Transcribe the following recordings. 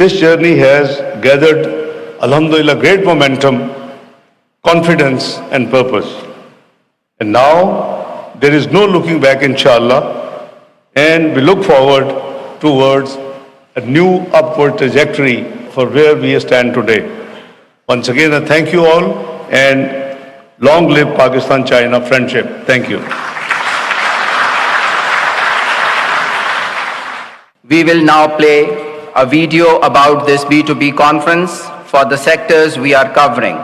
This journey has gathered, alhamdulillah, great momentum, confidence and purpose. And now there is no looking back, inshallah, and we look forward towards a new upward trajectory for where we stand today. Once again, I thank you all and long live Pakistan-China friendship. Thank you. We will now play a video about this B2B conference for the sectors we are covering.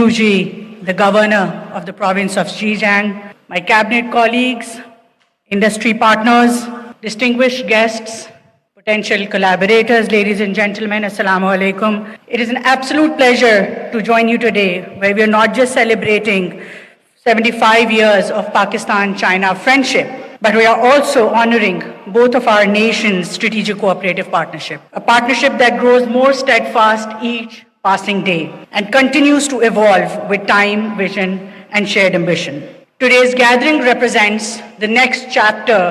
G, the Governor of the province of Zhejiang, my cabinet colleagues, industry partners, distinguished guests, potential collaborators, ladies and gentlemen, Assalamu alaikum. It is an absolute pleasure to join you today, where we are not just celebrating 75 years of Pakistan-China friendship, but we are also honoring both of our nations' strategic cooperative partnership, a partnership that grows more steadfast each passing day and continues to evolve with time, vision, and shared ambition. Today's gathering represents the next chapter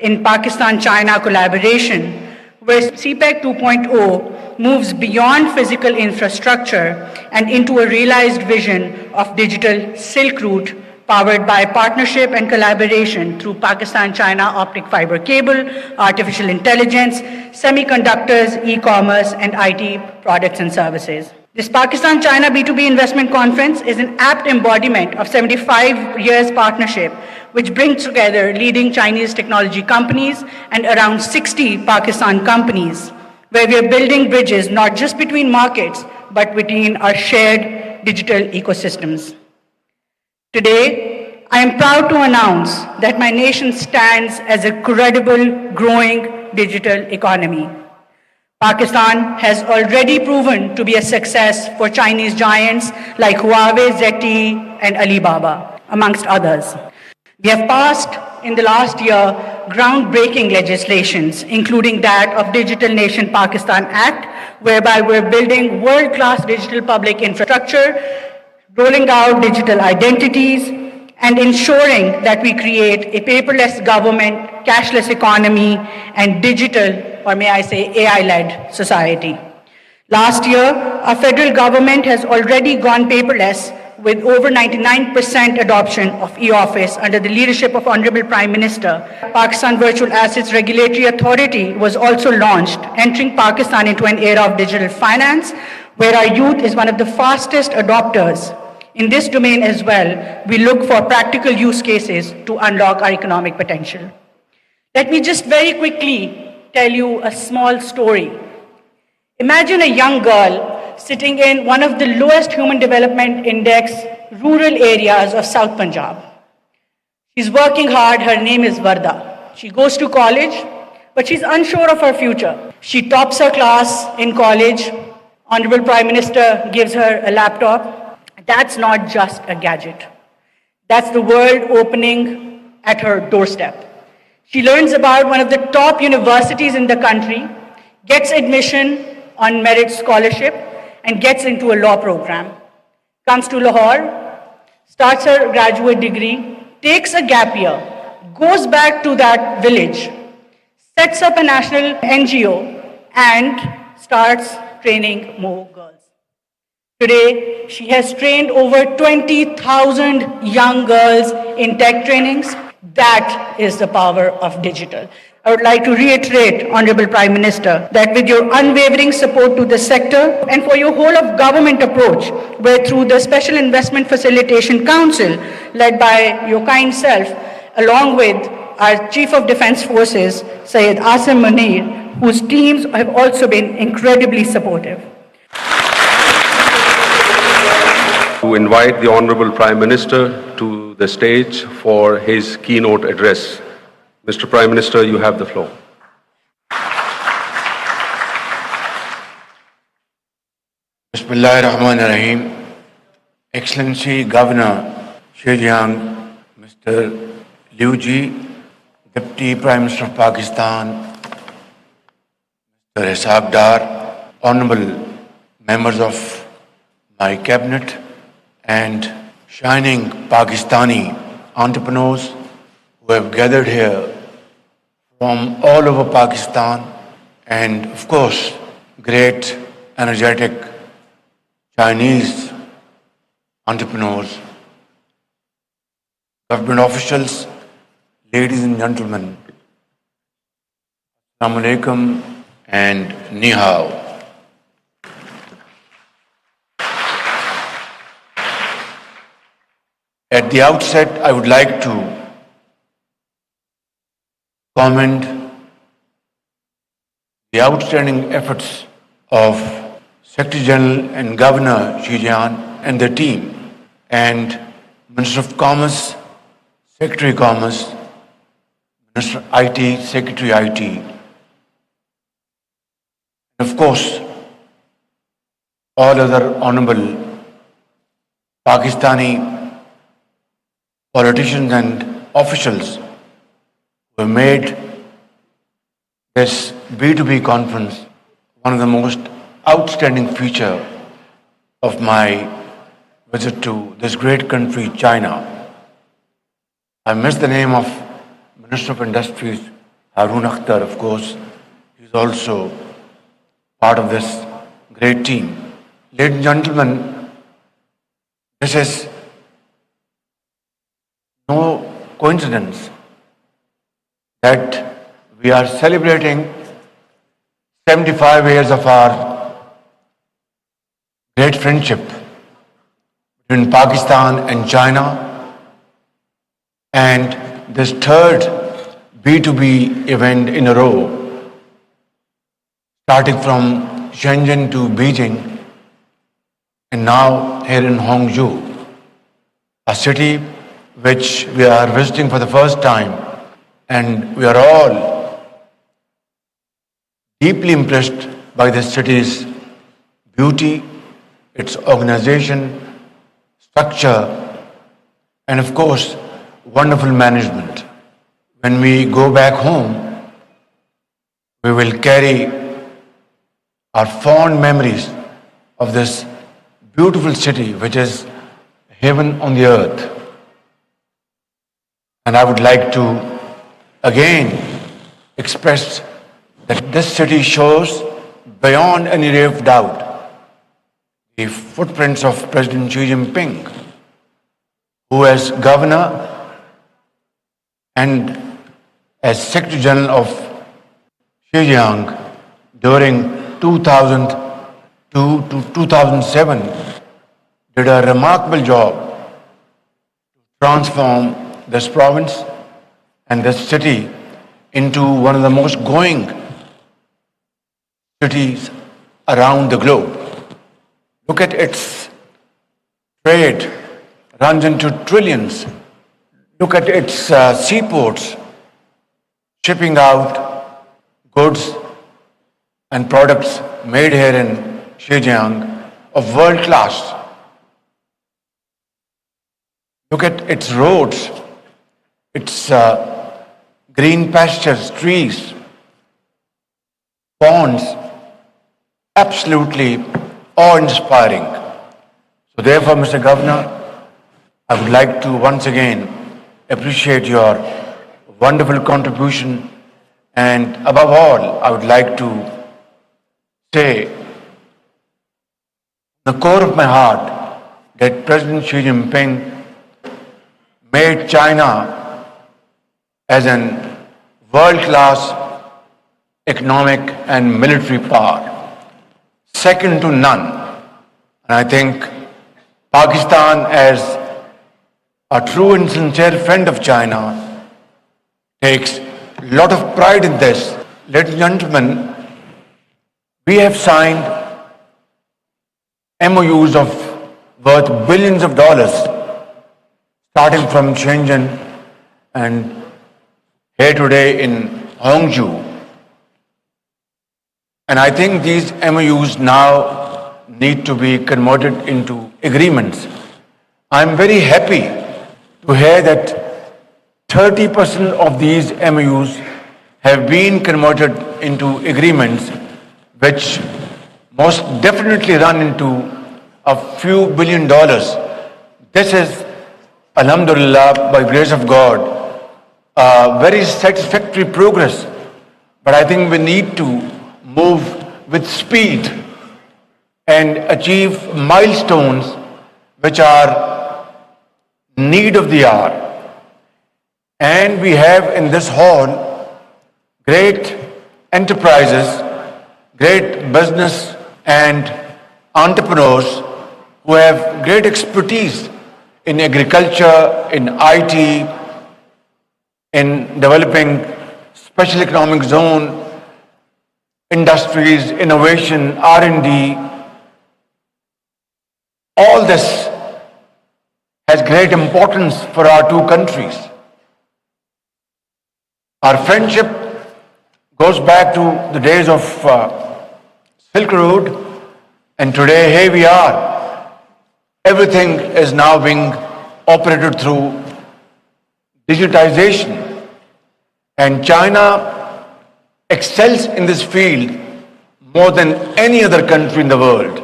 in Pakistan-China collaboration, where CPEC 2.0 moves beyond physical infrastructure and into a realized vision of digital Silk Route powered by partnership and collaboration through Pakistan-China optic fiber cable, artificial intelligence, semiconductors, e-commerce, and IT products and services. This Pakistan-China B2B investment conference is an apt embodiment of 75 years partnership, which brings together leading Chinese technology companies and around 60 Pakistan companies, where we are building bridges not just between markets, but between our shared digital ecosystems. Today, I am proud to announce that my nation stands as a credible, growing digital economy. Pakistan has already proven to be a success for Chinese giants like Huawei, ZTE, and Alibaba, amongst others. We have passed in the last year groundbreaking legislations, including that of Digital Nation Pakistan Act, whereby we're building world-class digital public infrastructure, rolling out digital identities, and ensuring that we create a paperless government, cashless economy, and digital, or may I say AI-led society. Last year, our federal government has already gone paperless with over 99% adoption of e-office under the leadership of Honorable Prime Minister. Pakistan Virtual Assets Regulatory Authority was also launched, entering Pakistan into an era of digital finance, where our youth is one of the fastest adopters. In this domain as well, we look for practical use cases to unlock our economic potential. Let me just very quickly tell you a small story. Imagine a young girl sitting in one of the lowest human development index rural areas of South Punjab. She's working hard. Her name is Varda. She goes to college, but she's unsure of her future. She tops her class in college. Honorable Prime Minister gives her a laptop. That's not just a gadget. That's the world opening at her doorstep. She learns about one of the top universities in the country, gets admission on merit scholarship, and gets into a law program. Comes to Lahore, starts her graduate degree, takes a gap year, goes back to that village, sets up a national NGO, and starts training more girls. Today, she has trained over 20,000 young girls in tech trainings. That is the power of digital. I would like to reiterate, Honorable Prime Minister, that with your unwavering support to the sector and for your whole of government approach, where through the Special Investment Facilitation Council, led by your kind self, along with our Chief of Defence Forces, Syed Asim Munir, whose teams have also been incredibly supportive. To invite the Honorable Prime Minister to the stage for his keynote address. Mr. Prime Minister, you have the floor. Bismillahirrahmanirrahim. Excellency Governor Zhejiang, Mr. Liu Ji, Deputy Prime Minister of Pakistan, Mr. Ishaq Dar, honorable members of my cabinet, and shining Pakistani entrepreneurs who have gathered here from all over Pakistan, and of course, great, energetic Chinese entrepreneurs, government officials, ladies and gentlemen, Assalamu alaikum and ni hao. At the outset, I would like to commend the outstanding efforts of Secretary General and Governor Zhejiang and their team and Minister of Commerce, Secretary Commerce, Minister IT, Secretary IT, and of course, all other honorable Pakistani politicians and officials who have made this B2B conference one of the most outstanding feature of my visit to this great country, China. I miss the name of Minister of Industries, Harun Akhtar, of course. He's also part of this great team. Ladies and gentlemen, this is no coincidence that we are celebrating 75 years of our great friendship between Pakistan and China, and this third B2B event in a row, starting from Shenzhen to Beijing, and now here in Hangzhou, a city which we are visiting for the first time, and we are all deeply impressed by this city's beauty, its organization, structure, and of course, wonderful management. When we go back home, we will carry our fond memories of this beautiful city, which is heaven on the earth. And I would like to again express that this city shows beyond any ray of doubt the footprints of President Xi Jinping, who as governor and as Secretary General of Xinjiang during 2002 to 2007 did a remarkable job to transform this province and this city into one of the most growing cities around the globe. Look at its trade, runs into trillions. Look at its seaports, shipping out goods and products made here in Xinjiang of world class. Look at its roads, its green pastures, trees, ponds, absolutely awe-inspiring. So therefore, Mr. Governor, I would like to once again appreciate your wonderful contribution, and above all, I would like to say, the core of my heart, that President Xi Jinping made China as an world-class economic and military power, second to none. And I think Pakistan, as a true and sincere friend of China, takes a lot of pride in this. Ladies and gentlemen, we have signed MOUs of worth billions of dollars, starting from Shenzhen and here today in Hangzhou. And I think these MOUs now need to be converted into agreements. I'm very happy to hear that 30% of these MOUs have been converted into agreements, which most definitely run into a few $billion. This is, alhamdulillah, by grace of God, very satisfactory progress. But I think we need to move with speed and achieve milestones which are need of the hour. And we have in this hall great enterprises, great business and entrepreneurs who have great expertise in agriculture, in IT, in developing special economic zone, industries, innovation, R&D. All this has great importance for our two countries. Our friendship goes back to the days of Silk Road, and today here we are. Everything is now being operated through digitization, and China excels in this field more than any other country in the world.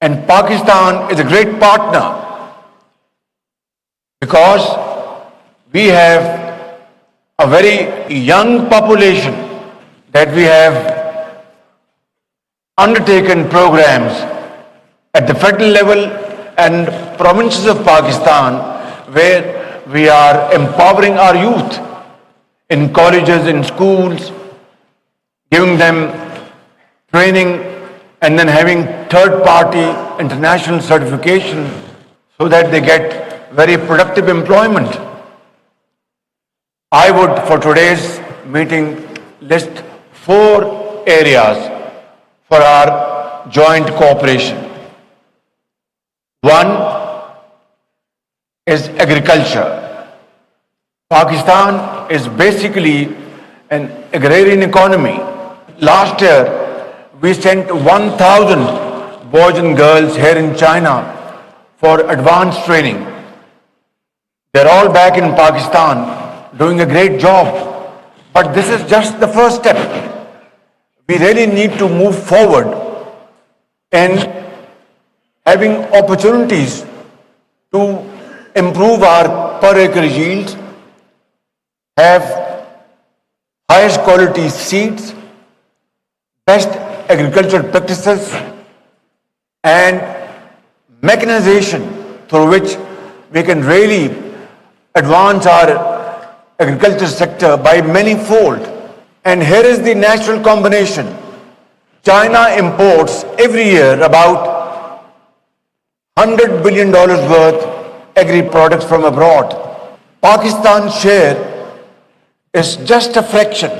And Pakistan is a great partner because we have a very young population, that we have undertaken programs at the federal level and provinces of Pakistan where we are empowering our youth in colleges, in schools, giving them training and then having third-party international certification so that they get very productive employment. I would, for today's meeting, list 4 areas for our joint cooperation. One is agriculture. Pakistan is basically an agrarian economy. Last year, we sent 1,000 boys and girls here in China for advanced training. They're all back in Pakistan doing a great job. But this is just the first step. We really need to move forward in having opportunities to improve our per acre yields, have highest quality seeds, best agricultural practices, and mechanization through which we can really advance our agriculture sector by many fold. And here is the natural combination. China imports every year about $100 billion worth agri products from abroad. Pakistan's share is just a fraction.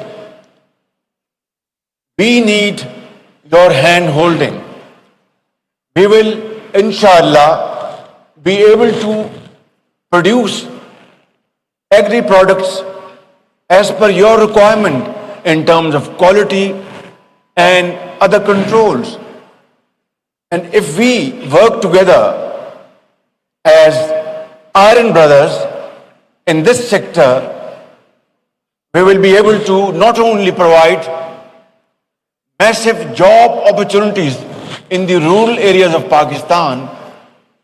We need your hand holding. We will, inshallah, be able to produce agri products as per your requirement in terms of quality and other controls. And if we work together as iron brothers in this sector, we will be able to not only provide massive job opportunities in the rural areas of Pakistan,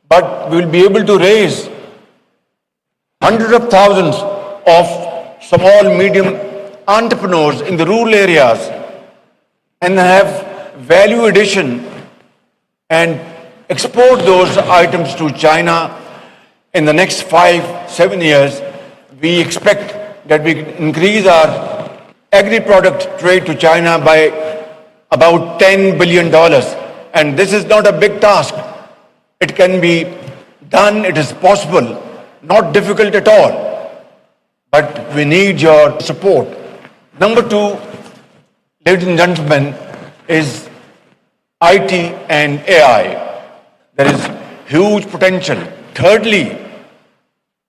but we will be able to raise hundreds of thousands of small, medium entrepreneurs in the rural areas and have value addition and export those items to China in the next 5-7 years. We expect that we can increase our agri-product trade to China by about $10 billion. And this is not a big task. It can be done, it is possible, not difficult at all. But we need your support. Number 2, ladies and gentlemen, is IT and AI. There is huge potential. Thirdly,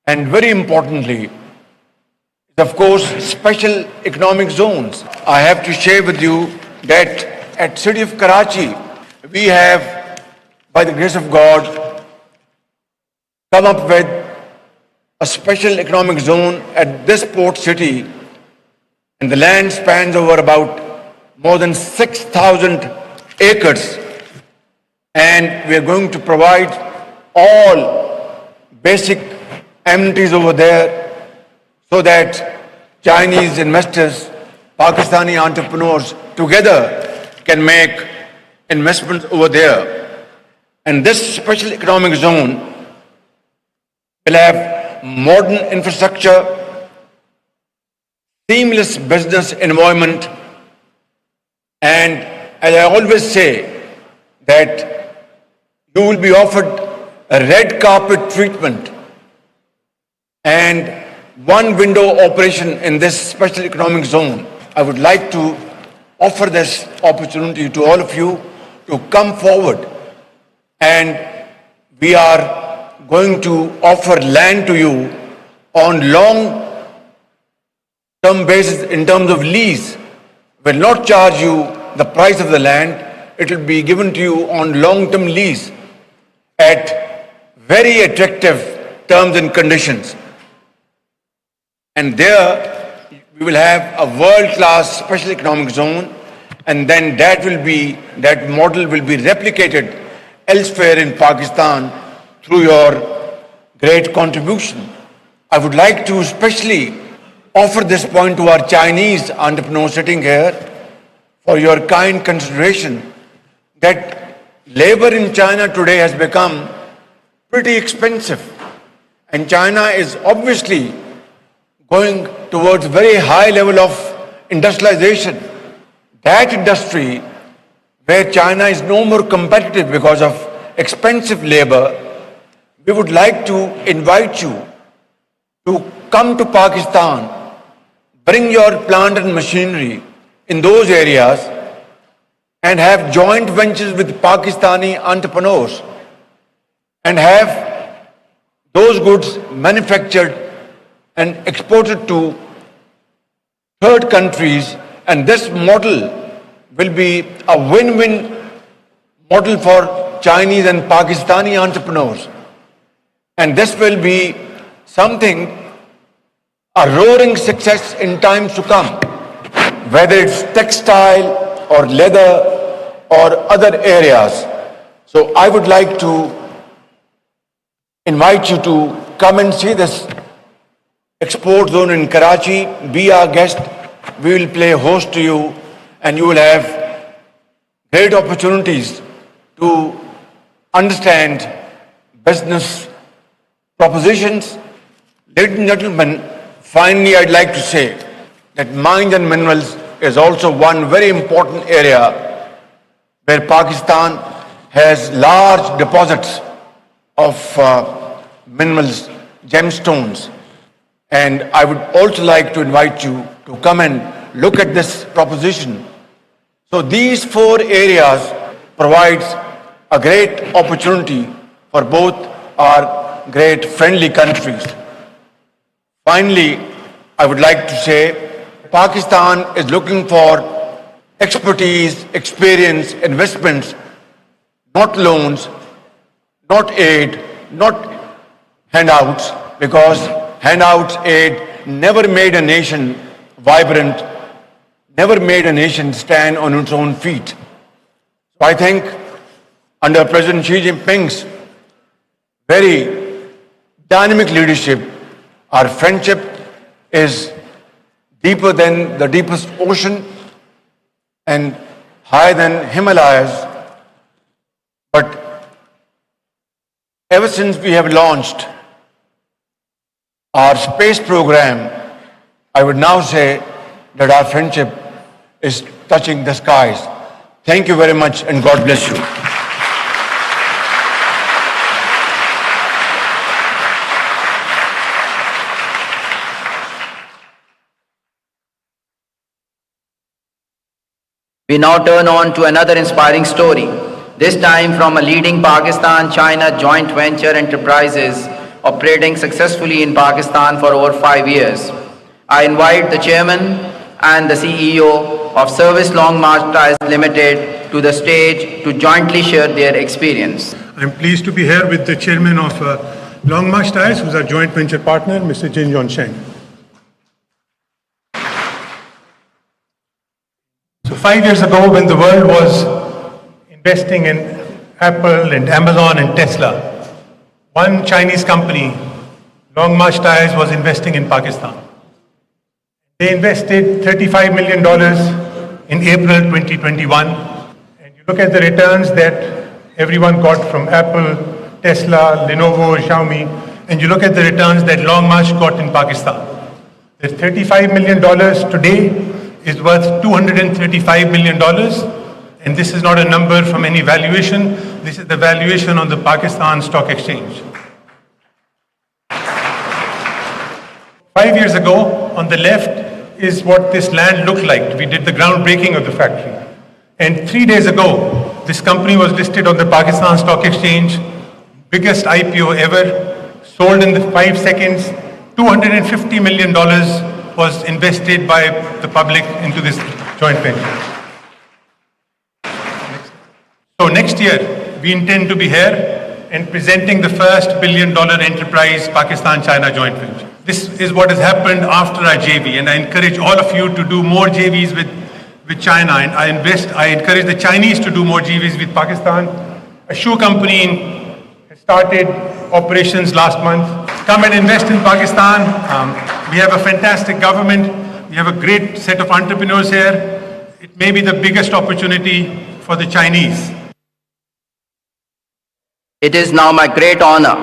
and very importantly, of course, special economic zones. I have to share with you that at city of Karachi, we have, by the grace of God, come up with a special economic zone at this port city, and the land spans over about more than 6,000 acres. And we are going to provide all basic amenities over there so that Chinese investors, Pakistani entrepreneurs together can make investments over there. And this special economic zone will have modern infrastructure, seamless business environment, and as I always say, that you will be offered a red carpet treatment and one window operation in this special economic zone. I would like to offer this opportunity to all of you to come forward, and we are going to offer land to you on long-term basis in terms of lease, will not charge you the price of the land. It will be given to you on long-term lease at very attractive terms and conditions. And there we will have a world-class special economic zone, and then that model will be replicated elsewhere in Pakistan through your great contribution. I would like to especially offer this point to our Chinese entrepreneurs sitting here for your kind consideration that labor in China today has become pretty expensive, and China is obviously going towards very high level of industrialization. That industry where China is no more competitive because of expensive labor, we would like to invite you to come to Pakistan, bring your plant and machinery in those areas and have joint ventures with Pakistani entrepreneurs and have those goods manufactured and exported to third countries. And this model will be a win-win model for Chinese and Pakistani entrepreneurs. And this will be something, a roaring success in times to come, whether it's textile or leather or other areas. So I would like to invite you to come and see this export zone in Karachi. Be our guest. We will play host to you, and you will have great opportunities to understand business propositions. Ladies and gentlemen, finally I'd like to say that mines and minerals is also one very important area where Pakistan has large deposits of minerals, gemstones. And I would also like to invite you to come and look at this proposition. So these four areas provides a great opportunity for both our great friendly countries. Finally, I would like to say Pakistan is looking for expertise, experience, investments, not loans, not aid, not handouts, because handouts, aid never made a nation vibrant, never made a nation stand on its own feet. So I think under President Xi Jinping's very dynamic leadership, our friendship is deeper than the deepest ocean and higher than Himalayas. But ever since we have launched our space program, I would now say that our friendship is touching the skies. Thank you very much, and God bless you. We now turn on to another inspiring story, this time from a leading Pakistan-China joint venture enterprises operating successfully in Pakistan for over 5 years. I invite the chairman and the CEO of Service Long March Tires Limited to the stage to jointly share their experience. I'm pleased to be here with the chairman of Long March Tires, who's our joint venture partner, Mr. Jin Yon Sheng. So 5 years ago, when the world was investing in Apple and Amazon and Tesla, one Chinese company, Long March Tires, was investing in Pakistan. They invested $35 million in April 2021. And you look at the returns that everyone got from Apple, Tesla, Lenovo, Xiaomi, and you look at the returns that Long March got in Pakistan. The $35 million today is worth $235 million. And this is not a number from any valuation. This is the valuation on the Pakistan Stock Exchange. 5 years ago, on the left, is what this land looked like. We did the groundbreaking of the factory. And 3 days ago, this company was listed on the Pakistan Stock Exchange biggest IPO ever, sold in the 5 seconds. $250 million was invested by the public into this joint venture. So next year, we intend to be here and presenting the first $1 billion enterprise Pakistan-China joint venture. This is what has happened after our JV, and I encourage all of you to do more JVs with China, and I encourage the Chinese to do more JVs with Pakistan. A shoe company has started operations last month. Come and invest in Pakistan. We have a fantastic government. We have a great set of entrepreneurs here. It may be the biggest opportunity for the Chinese. It is now my great honor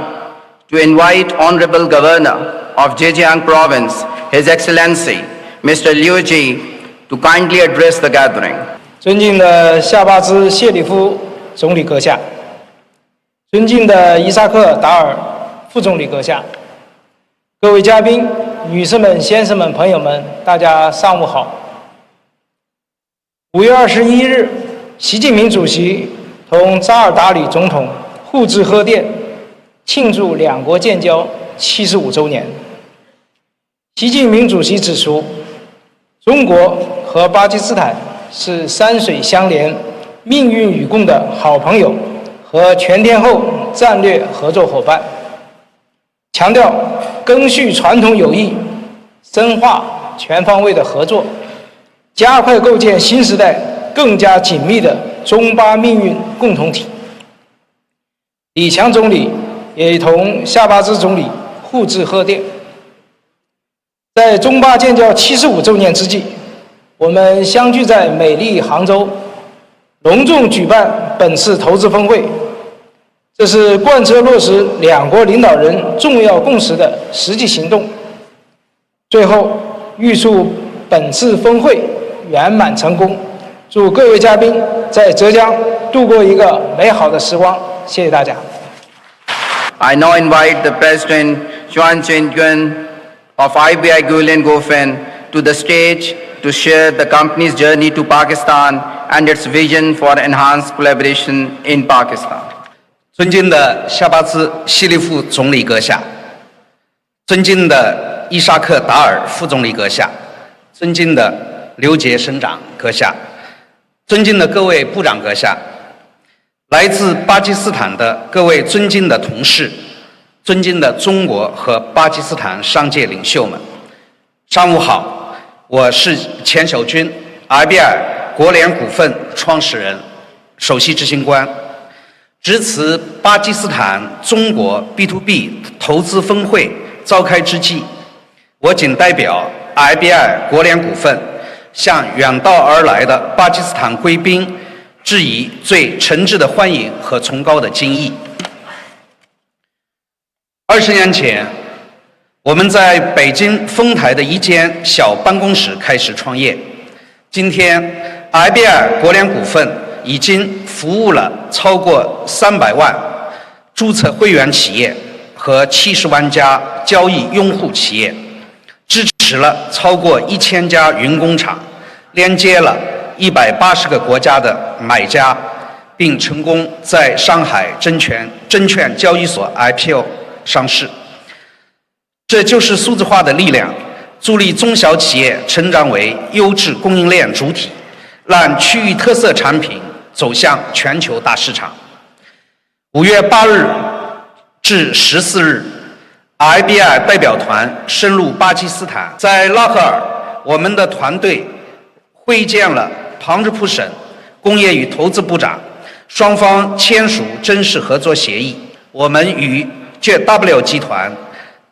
to invite Honorable Governor of Zhejiang Province, His Excellency, Mr. Liu Ji, to kindly address the gathering. 尊敬的夏巴兹谢里夫总理阁下，尊敬的伊萨克达尔副总理阁下，各位嘉宾、女士们、先生们、朋友们，大家上午好。5月21日，习近平主席同扎尔达里总统互致贺电，庆祝两国建交75周年。习近平主席指出，中国和巴基斯坦是山水相连、命运与共的好朋友和全天候战略合作伙伴，强调赓续传统友谊，深化全方位的合作，加快构建新时代更加紧密的中巴命运共同体。李强总理也同夏巴兹总理互致贺电。在中巴建交75周年之际，我们相聚在美丽杭州，隆重举办本次投资峰会。这是贯彻落实两国领导人重要共识的实际行动。最后，预祝本次峰会圆满成功，祝各位嘉宾在浙江度过一个美好的时光。谢谢大家。I now invite the President Chuan Chen-Yuen of IBI Guilin Gofen to the stage to share the company's journey to Pakistan and its vision for enhanced collaboration in Pakistan. 尊敬的夏巴兹希利夫总理阁下，尊敬的伊沙克达尔副总理阁下，尊敬的刘杰省长阁下，尊敬的各位部长阁下，来自巴基斯坦的各位尊敬的同事，尊敬的中国和巴基斯坦商界领袖们，上午好，我是钱小军 ，IBI 国联股份创始人、首席执行官。值此巴基斯坦中国 B2B 投资峰会召开之际，我谨代表 IBI 国联股份向远道而来的巴基斯坦贵宾致以最诚挚的欢迎和崇高的敬意。20年前，我们在北京丰台的一间小办公室开始创业。今天 ，IBI 国联股份已经服务了超过300万注册会员企业和70万家交易用户企业，支持了超过1000家云工厂，连接了180个国家的买家，并成功在上海证券交易所 IPO 上市。这就是数字化的力量，助力中小企业成长为优质供应链主体，让区域特色产品走向全球大市场。5月8日至14日 ，IBI 代表团深入巴基斯坦，在拉合尔，我们的团队会见了旁支普省工业与投资部长，双方签署正式合作协议。我们与 GTV 集团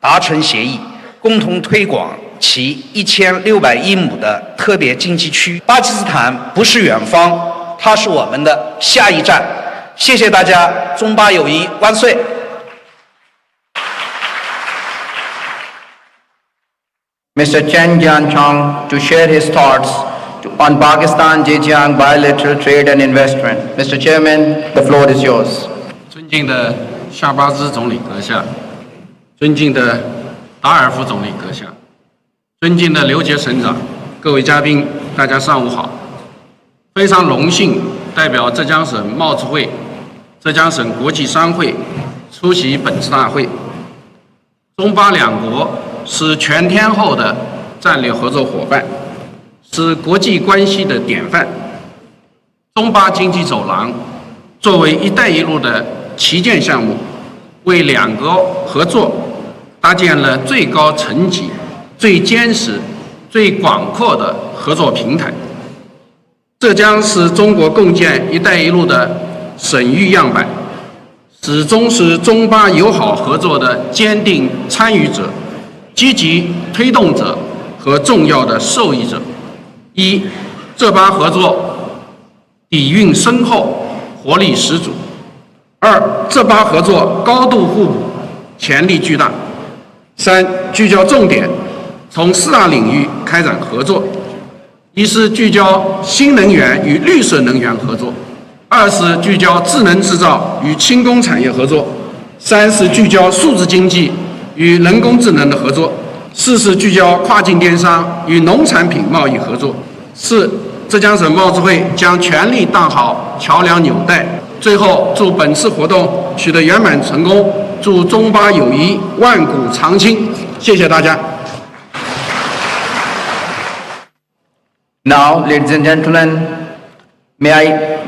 达成协议，共同推广其1600亿亩的特别经济区。巴基斯坦不是远方，它是我们的下一站。谢谢大家，中巴友谊万岁！ Mr. Chen Jianchong to share his thoughts on Pakistan-Zhejiang bilateral trade and investment. Mr. Chairman, the floor is yours. 尊敬的夏巴兹总理阁下，尊敬的达尔副总理阁下，尊敬的刘杰省长，各位嘉宾，大家上午好。非常荣幸代表浙江省贸促会、浙江省国际商会出席本次大会。中巴两国是全天候的战略合作伙伴，是国际关系的典范。中巴经济走廊作为“一带一路”的旗舰项目，为两国合作搭建了最高层级、最坚实、最广阔的合作平台。这将是中国共建“一带一路”的省域样板，始终是中巴友好合作的坚定参与者、积极推动者和重要的受益者。一，这巴合作底蕴深厚，活力十足；二，这巴合作高度互补，潜力巨大；三，聚焦重点，从4大领域开展合作：一是聚焦新能源与绿色能源合作；二是聚焦智能制造与轻工产业合作；三是聚焦数字经济与人工智能的合作；四是聚焦跨境电商与农产品贸易合作；四，浙江省贸智会将全力当好桥梁纽带。最后，祝本次活动取得圆满成功，祝中巴友谊万古长青。谢谢大家。Now, ladies and gentlemen, may I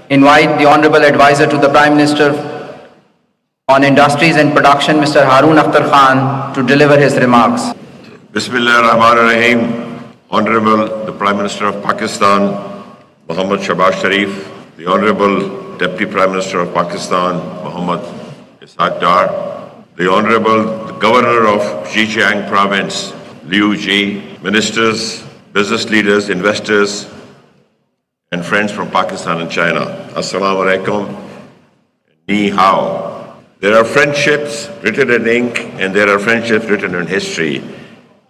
invite the Honorable Advisor to the Prime Minister on Industries and Production, Mr. Harun Akhtar Khan, to deliver his remarks. Bismillah ar-Rahman ar-Rahim. Honorable the Prime Minister of Pakistan, Muhammad Shehbaz Sharif, the Honorable Deputy Prime Minister of Pakistan, Muhammad Ishaq Dar, the Honorable the Governor of Zhejiang Province, Liu Ji, Ministers, business leaders, investors, and friends from Pakistan and China. Assalamu alaikum, ni hao. There are friendships written in ink and there are friendships written in history.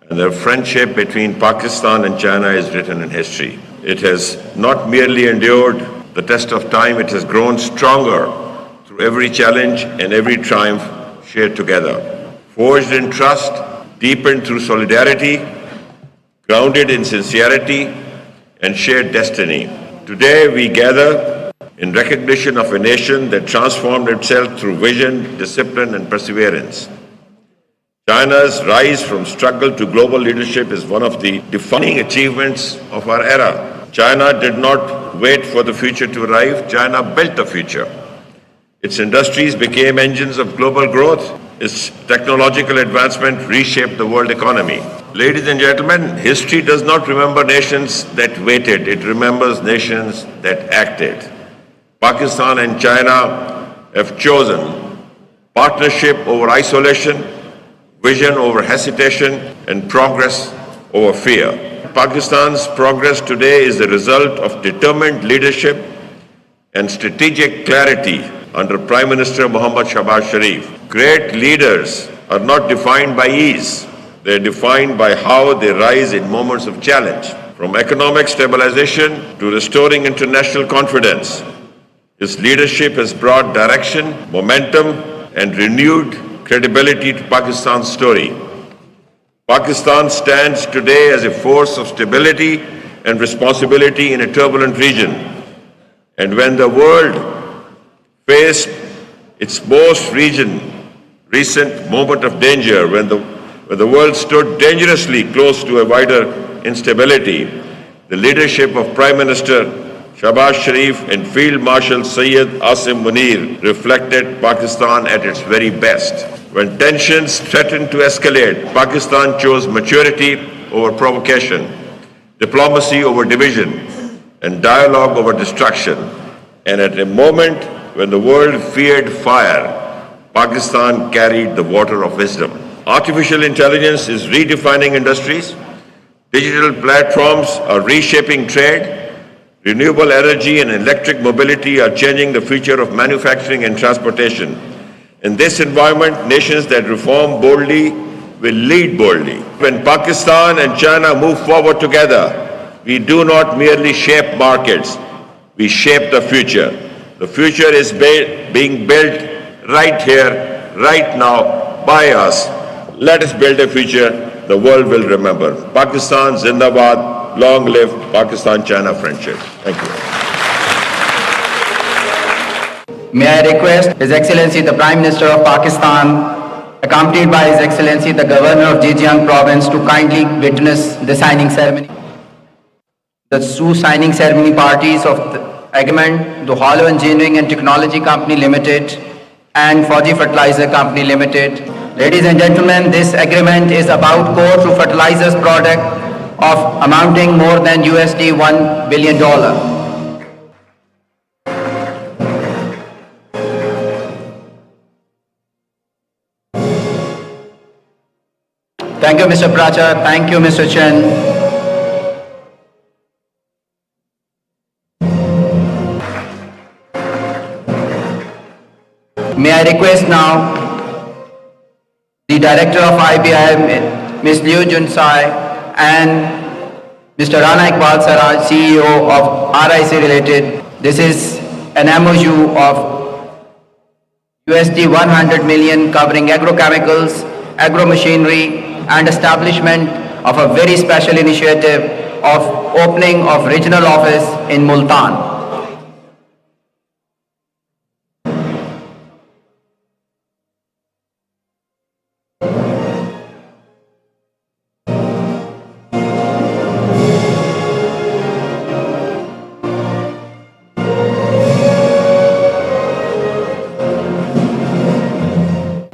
And the friendship between Pakistan and China is written in history. It has not merely endured the test of time, it has grown stronger through every challenge and every triumph shared together. Forged in trust, deepened through solidarity, grounded in sincerity and shared destiny. Today we gather in recognition of a nation that transformed itself through vision, discipline and perseverance. China's rise from struggle to global leadership is one of the defining achievements of our era. China did not wait for the future to arrive, China built the future. Its industries became engines of global growth. Its technological advancement reshaped the world economy. Ladies and gentlemen, history does not remember nations that waited, it remembers nations that acted. Pakistan and China have chosen partnership over isolation, vision over hesitation, and progress over fear. Pakistan's progress today is the result of determined leadership and strategic clarity under Prime Minister Muhammad Shehbaz Sharif. Great leaders are not defined by ease. They are defined by how they rise in moments of challenge. From economic stabilization to restoring international confidence, his leadership has brought direction, momentum, and renewed credibility to Pakistan's story. Pakistan stands today as a force of stability and responsibility in a turbulent region. And when the world faced its most recent moment of danger, when the world stood dangerously close to a wider instability, the leadership of Prime Minister Shehbaz Sharif and Field Marshal Syed Asim Munir reflected Pakistan at its very best. When tensions threatened to escalate, Pakistan chose maturity over provocation, diplomacy over division, and dialogue over destruction. And at a moment when the world feared fire, Pakistan carried the water of wisdom. Artificial intelligence is redefining industries. Digital platforms are reshaping trade. Renewable energy and electric mobility are changing the future of manufacturing and transportation. In this environment, nations that reform boldly will lead boldly. When Pakistan and China move forward together, we do not merely shape markets, we shape the future. The future is being built right here, right now, by us. Let us build a future the world will remember. Pakistan Zindabad, long live Pakistan-China friendship. Thank you. May I request His Excellency the Prime Minister of Pakistan, accompanied by His Excellency the Governor of Zhejiang Province, to kindly witness the signing ceremony. The two signing ceremony parties of the agreement, the Hollow Engineering and Technology Company Limited and Fauji Fertilizer Company Limited. Ladies and gentlemen, this agreement is about core to fertilizers product of amounting more than $1 billion. Thank you, Mr. Pracha. Thank you, Mr. Chen. May I request now the Director of IBI, Ms. Liu Junsai, and Mr. Rana Iqbal Saraj, CEO of RIC Related. This is an MOU of $100 million covering agrochemicals, agromachinery, and establishment of a very special initiative of opening of regional office in Multan.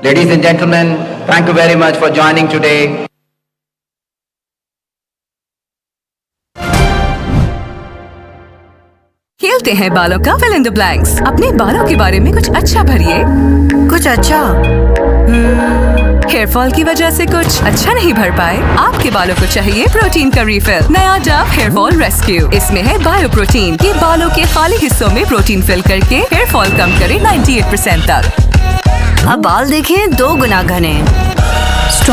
Ladies and gentlemen, thank you very much for joining today. खेलते हैं बालों का fill in the blanks। अपने बालों के बारे में कुछ अच्छा भरिए। कुछ अच्छा? हेयर फॉल की वजह से कुछ अच्छा नहीं भर पाए? आपके बालों को चाहिए प्रोटीन का रिफिल। नया डव हेयर फॉल रेस्क्यू। इसमें है बायो प्रोटीन, ये बालों के खाली हिस्सों में प्रोटीन फिल करके हेयर फॉल कम करे 98% तक। अब बाल देखें 2 गुना घने।